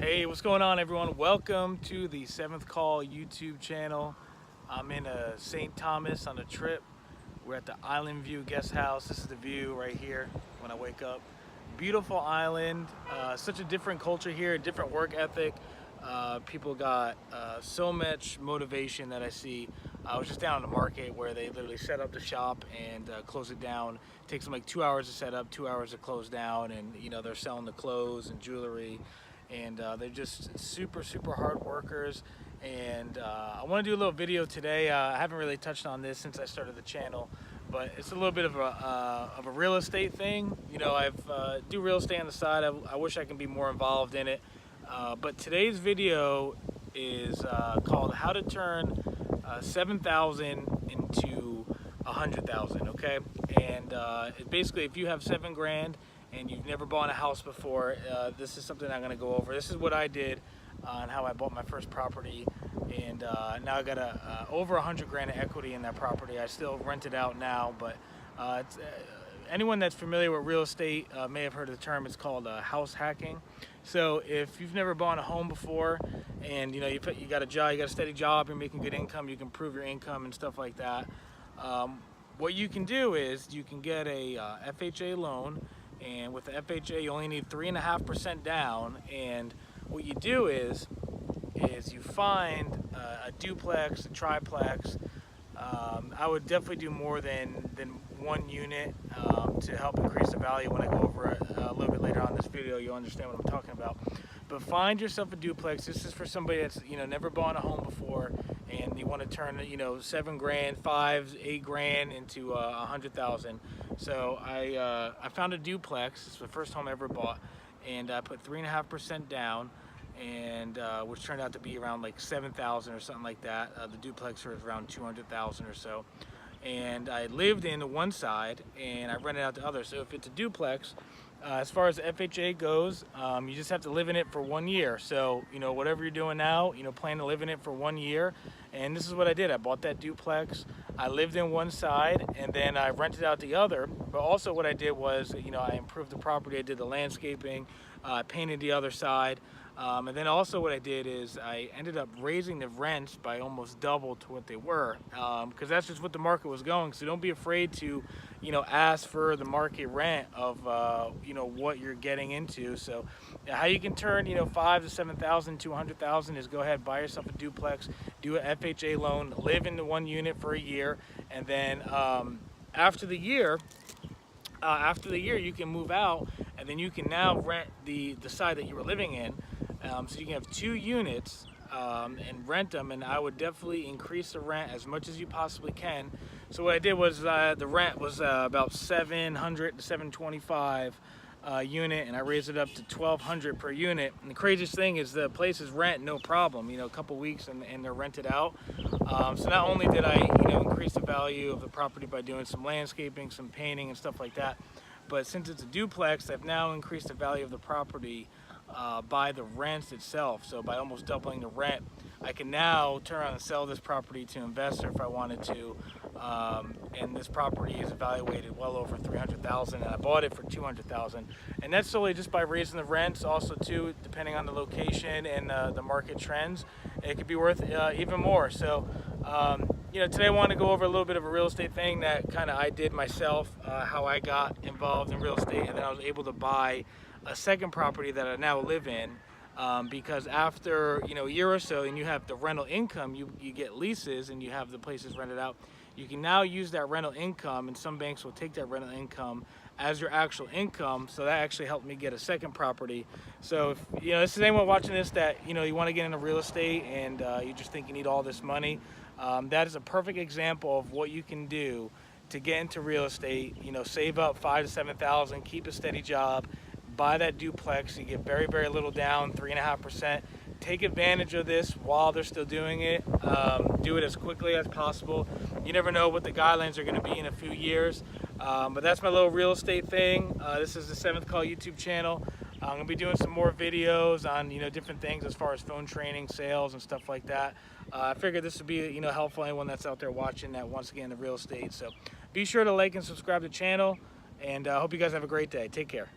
Hey, what's going on, everyone? Welcome to the Seventh Call YouTube channel. I'm in St. Thomas on a trip. We're at the Island View Guest House. This is the view right here when I wake up. Beautiful island, such a different culture here, a different work ethic. People got so much motivation that I see. I was just down in the market where they literally set up the shop and close it down. It takes them like 2 hours to set up, 2 hours to close down, and they're selling the clothes and jewelry, and they're just super hard workers. And I want to do a little video today. I haven't really touched on this since I started the channel, but it's a little bit of a real estate thing. I've do real estate on the side. I wish I can be more involved in it. But today's video is called How to Turn 7,000 into 100,000. Okay, and basically, if you have $7,000 and you've never bought a house before, this is something I'm going to go over. This is what I did on how I bought my first property, and now I got over 100,000 of equity in that property. I still rent it out now, but anyone that's familiar with real estate may have heard of the term. It's called house hacking. So if you've never bought a home before, and you got a job, you got a steady job, you're making good income, you can prove your income and stuff like that. What you can do is you can get a FHA loan, and with the FHA you only need 3.5% down. And what you do is you find a duplex, a triplex. I would definitely do more than one unit to help increase the value. When I go over it a little bit later on in this video, you'll understand what I'm talking about. But find yourself a duplex. This is for somebody that's never bought a home before, and you want to turn $7,000, $8,000 into 100,000. So I found a duplex. It's the first home I ever bought, and I put 3.5% down, and which turned out to be around like 7,000 or something like that. The duplex was around 200,000 or so, and I lived in one side and I rented out the other. So if it's a duplex, as far as FHA goes, you just have to live in it for 1 year. So whatever you're doing now, plan to live in it for 1 year. And this is what I did. I bought that duplex, I lived in one side, and then I rented out the other. But also what I did was, I improved the property. I did the landscaping, painted the other side. And then also what I did is I ended up raising the rents by almost double to what they were, because that's just what the market was going. So don't be afraid to, ask for the market rent of, what you're getting into. So how you can turn, 5,000 to 7,000 to 100,000 is go ahead, buy yourself a duplex, do an FHA loan, live in the one unit for a year, and then after the year, you can move out, and then you can now rent the side that you were living in. So you can have 2 units and rent them, and I would definitely increase the rent as much as you possibly can. So what I did was the rent was about $700 to $725 unit, and I raised it up to $1,200 per unit. And the craziest thing is the place is rent no problem, a couple weeks and they're rented out. So not only did I increase the value of the property by doing some landscaping, some painting and stuff like that, but since it's a duplex, I've now increased the value of the property by the rents itself. So by almost doubling the rent, I can now turn around and sell this property to an investor if I wanted to. And this property is evaluated well over 300,000, and I bought it for 200,000. And that's solely just by raising the rents. Also too, depending on the location and the market trends, it could be worth even more. So today I want to go over a little bit of a real estate thing that kind of I did myself, how I got involved in real estate, and then I was able to buy a second property that I now live in, because after a year or so, and you have the rental income, you get leases and you have the places rented out, you can now use that rental income, and some banks will take that rental income as your actual income. So that actually helped me get a second property. So if this is anyone watching this that you want to get into real estate and you just think you need all this money, that is a perfect example of what you can do to get into real estate. Save up 5,000 to 7,000, keep a steady job, buy that duplex. You get very little down, 3.5%. Take advantage of this while they're still doing it. Do it as quickly as possible. You never know what the guidelines are going to be in a few years. But that's my little real estate thing. This is the Seventh Call YouTube channel. I'm going to be doing some more videos on different things as far as phone training, sales, and stuff like that. I figured this would be helpful to anyone that's out there watching that wants to get into real estate. So be sure to like and subscribe to the channel, and I hope you guys have a great day. Take care.